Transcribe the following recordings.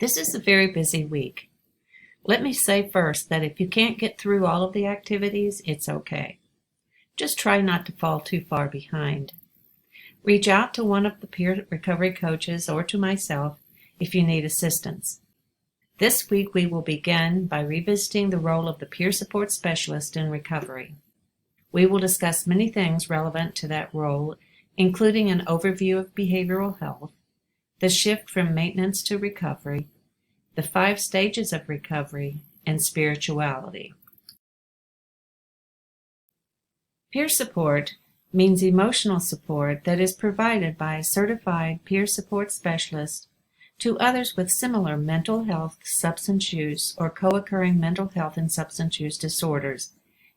This is a very busy week. Let me say first that if you can't get through all of the activities, it's okay. Just try not to fall too far behind. Reach out to one of the peer recovery coaches or to myself if you need assistance. This week we will begin by revisiting the role of the peer support specialist in recovery. We will discuss many things relevant to that role, including an overview of behavioral health, the shift from maintenance to recovery, the 5 stages of recovery, and spirituality. Peer support means emotional support that is provided by a certified peer support specialist to others with similar mental health, substance use, or co-occurring mental health and substance use disorders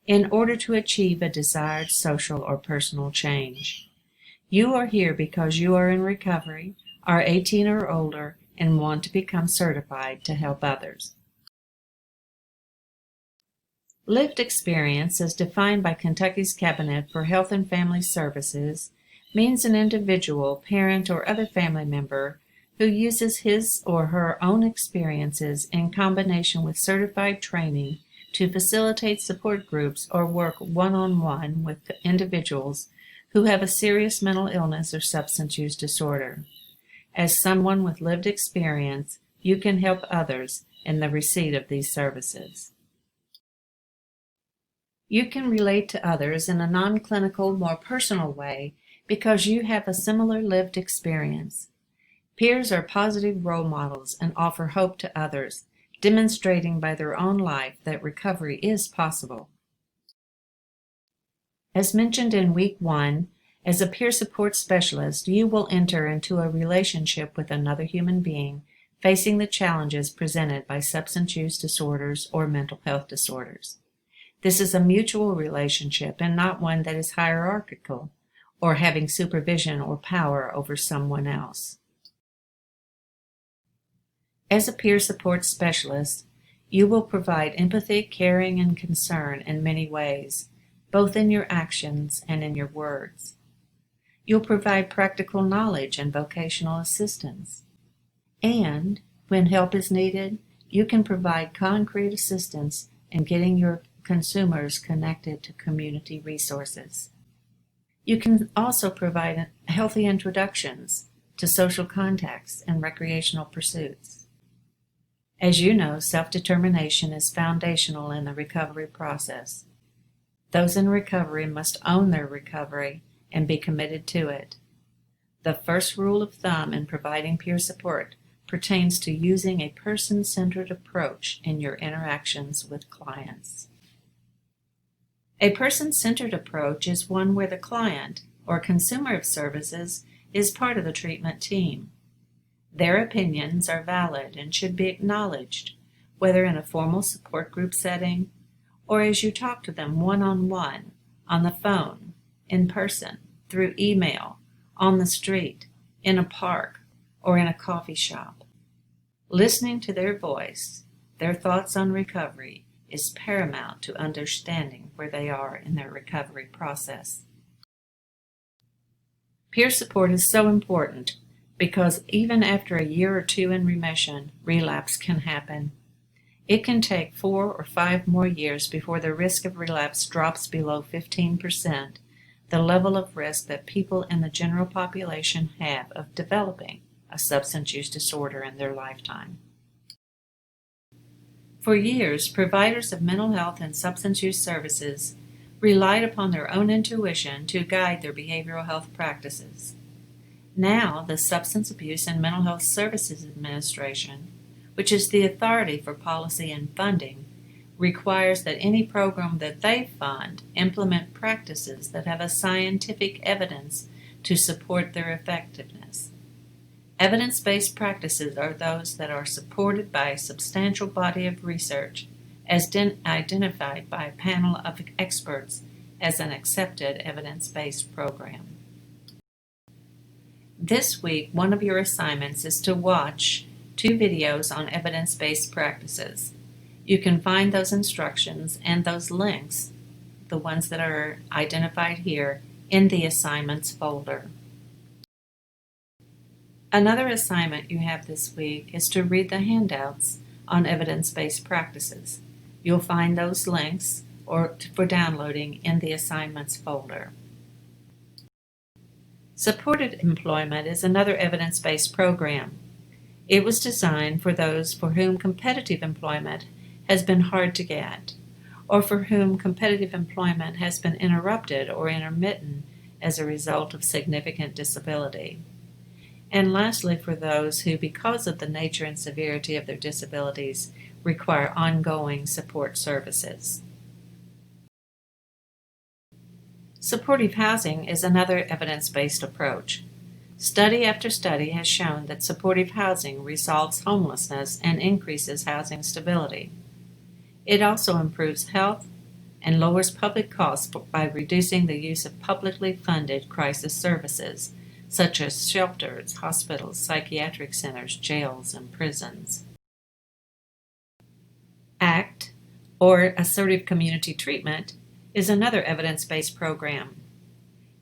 in order to achieve a desired social or personal change. You are here because you are in recovery, are 18 or older, and want to become certified to help others. Lived experience, as defined by Kentucky's Cabinet for Health and Family Services, means an individual, parent, or other family member who uses his or her own experiences in combination with certified training to facilitate support groups or work one-on-one with individuals who have a serious mental illness or substance use disorder. As someone with lived experience, you can help others in the receipt of these services. You can relate to others in a non-clinical, more personal way because you have a similar lived experience. Peers are positive role models and offer hope to others, demonstrating by their own life that recovery is possible. As mentioned in Week 1, as a peer support specialist, you will enter into a relationship with another human being facing the challenges presented by substance use disorders or mental health disorders. This is a mutual relationship and not one that is hierarchical or having supervision or power over someone else. As a peer support specialist, you will provide empathy, caring, and concern in many ways, both in your actions and in your words. You'll provide practical knowledge and vocational assistance. And, when help is needed, you can provide concrete assistance in getting your consumers connected to community resources. You can also provide healthy introductions to social contacts and recreational pursuits. As you know, self-determination is foundational in the recovery process. Those in recovery must own their recovery and be committed to it. The first rule of thumb in providing peer support pertains to using a person-centered approach in your interactions with clients. A person-centered approach is one where the client, or consumer of services, is part of the treatment team. Their opinions are valid and should be acknowledged, whether in a formal support group setting or as you talk to them one-on-one, on the phone, in person, through email, on the street, in a park, or in a coffee shop. Listening to their voice, their thoughts on recovery, is paramount to understanding where they are in their recovery process. Peer support is so important because even after a year or 2 in remission, relapse can happen. It can take 4 or 5 more years before the risk of relapse drops below 15%, the level of risk that people in the general population have of developing a substance use disorder in their lifetime. For years, providers of mental health and substance use services relied upon their own intuition to guide their behavioral health practices. Now, the Substance Abuse and Mental Health Services Administration, which is the authority for policy and funding, requires that any program that they fund implement practices that have a scientific evidence to support their effectiveness. Evidence-based practices are those that are supported by a substantial body of research as identified by a panel of experts as an accepted evidence-based program. This week, one of your assignments is to watch 2 videos on evidence-based practices. You can find those instructions and those links, the ones that are identified here, in the assignments folder. Another assignment you have this week is to read the handouts on evidence-based practices. You'll find those links for downloading in the assignments folder. Supported employment is another evidence-based program. It was designed for those for whom competitive employment has been hard to get, or for whom competitive employment has been interrupted or intermittent as a result of significant disability. And lastly, for those who, because of the nature and severity of their disabilities, require ongoing support services. Supportive housing is another evidence-based approach. Study after study has shown that supportive housing resolves homelessness and increases housing stability. It also improves health and lowers public costs by reducing the use of publicly funded crisis services, such as shelters, hospitals, psychiatric centers, jails, and prisons. ACT, or Assertive Community Treatment, is another evidence-based program.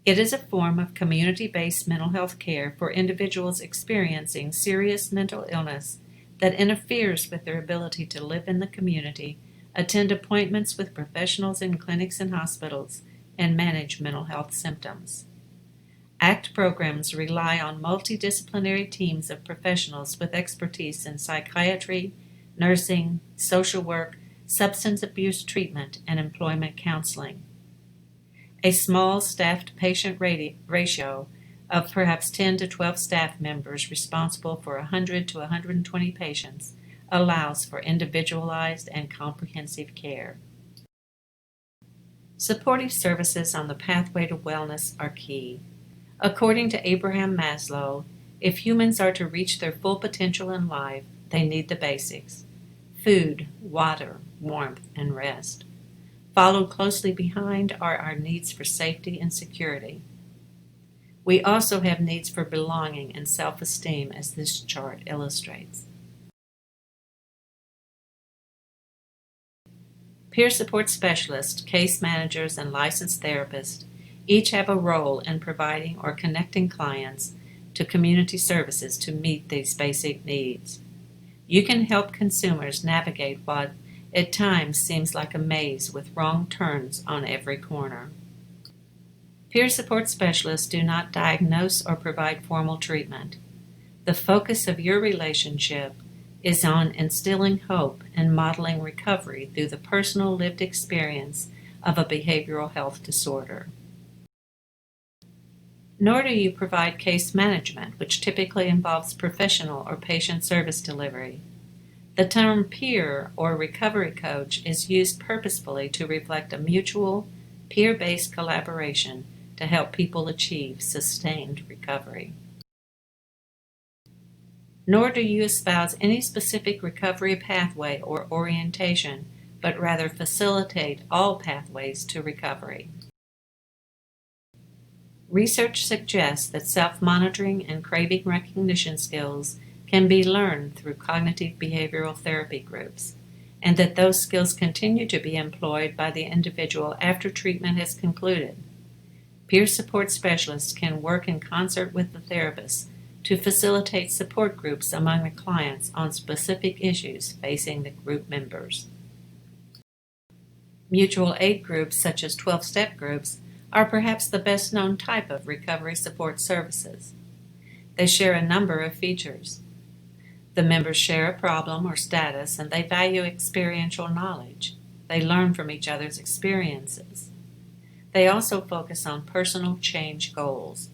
It is a form of community-based mental health care for individuals experiencing serious mental illness that interferes with their ability to live in the community, attend appointments with professionals in clinics and hospitals, and manage mental health symptoms. ACT programs rely on multidisciplinary teams of professionals with expertise in psychiatry, nursing, social work, substance abuse treatment, and employment counseling. A small staff-to-patient ratio of perhaps 10 to 12 staff members responsible for 100 to 120 patients allows for individualized and comprehensive care. Supportive services on the pathway to wellness are key. According to Abraham Maslow, if humans are to reach their full potential in life, they need the basics: food, water, warmth, and rest. Followed closely behind are our needs for safety and security. We also have needs for belonging and self-esteem, as this chart illustrates. Peer support specialists, case managers, and licensed therapists each have a role in providing or connecting clients to community services to meet these basic needs. You can help consumers navigate what at times seems like a maze with wrong turns on every corner. Peer support specialists do not diagnose or provide formal treatment. The focus of your relationship is on instilling hope and modeling recovery through the personal lived experience of a behavioral health disorder. Nor do you provide case management, which typically involves professional or patient service delivery. The term peer or recovery coach is used purposefully to reflect a mutual, peer-based collaboration to help people achieve sustained recovery. Nor do you espouse any specific recovery pathway or orientation, but rather facilitate all pathways to recovery. Research suggests that self-monitoring and craving recognition skills can be learned through cognitive behavioral therapy groups, and that those skills continue to be employed by the individual after treatment has concluded. Peer support specialists can work in concert with the therapist to facilitate support groups among the clients on specific issues facing the group members. Mutual aid groups, such as 12-step groups, are perhaps the best known type of recovery support services. They share a number of features. The members share a problem or status, and they value experiential knowledge. They learn from each other's experiences. They also focus on personal change goals.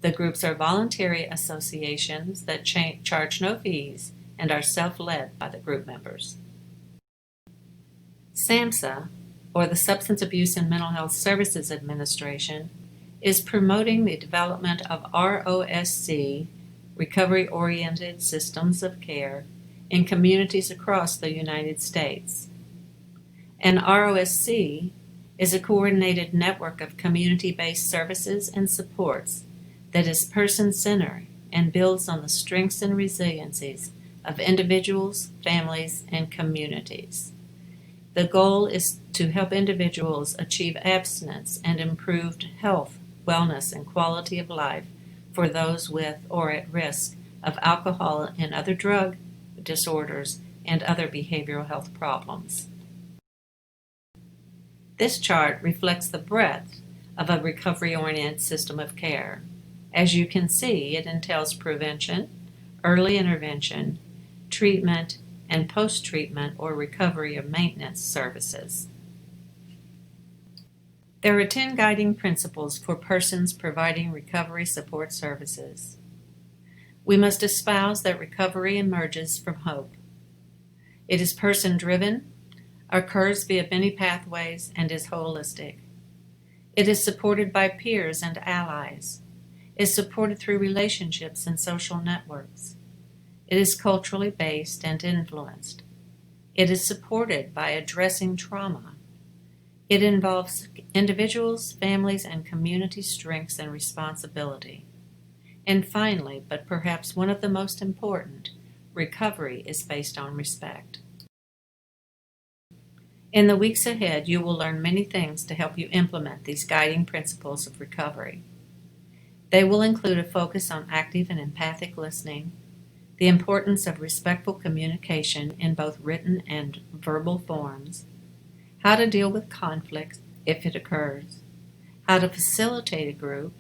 The groups are voluntary associations that charge no fees and are self-led by the group members. SAMHSA, or the Substance Abuse and Mental Health Services Administration, is promoting the development of ROSC, recovery-oriented systems of care, in communities across the United States. An ROSC is a coordinated network of community-based services and supports that is person-centered and builds on the strengths and resiliencies of individuals, families, and communities. The goal is to help individuals achieve abstinence and improved health, wellness, and quality of life for those with or at risk of alcohol and other drug disorders and other behavioral health problems. This chart reflects the breadth of a recovery-oriented system of care. As you can see, it entails prevention, early intervention, treatment, and post-treatment or recovery or maintenance services. There are 10 guiding principles for persons providing recovery support services. We must espouse that recovery emerges from hope. It is person-driven, occurs via many pathways, and is holistic. It is supported by peers and allies. It is supported through relationships and social networks. It is culturally based and influenced. It is supported by addressing trauma. It involves individuals, families, and community strengths and responsibility. And finally, but perhaps one of the most important, recovery is based on respect. In the weeks ahead, you will learn many things to help you implement these guiding principles of recovery. They will include a focus on active and empathic listening, the importance of respectful communication in both written and verbal forms, how to deal with conflict if it occurs, how to facilitate a group,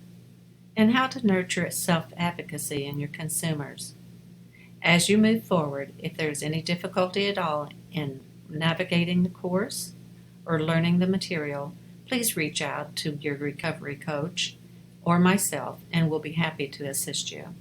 and how to nurture self-advocacy in your consumers. As you move forward, if there is any difficulty at all in navigating the course or learning the material, please reach out to your recovery coach or myself, and we'll be happy to assist you.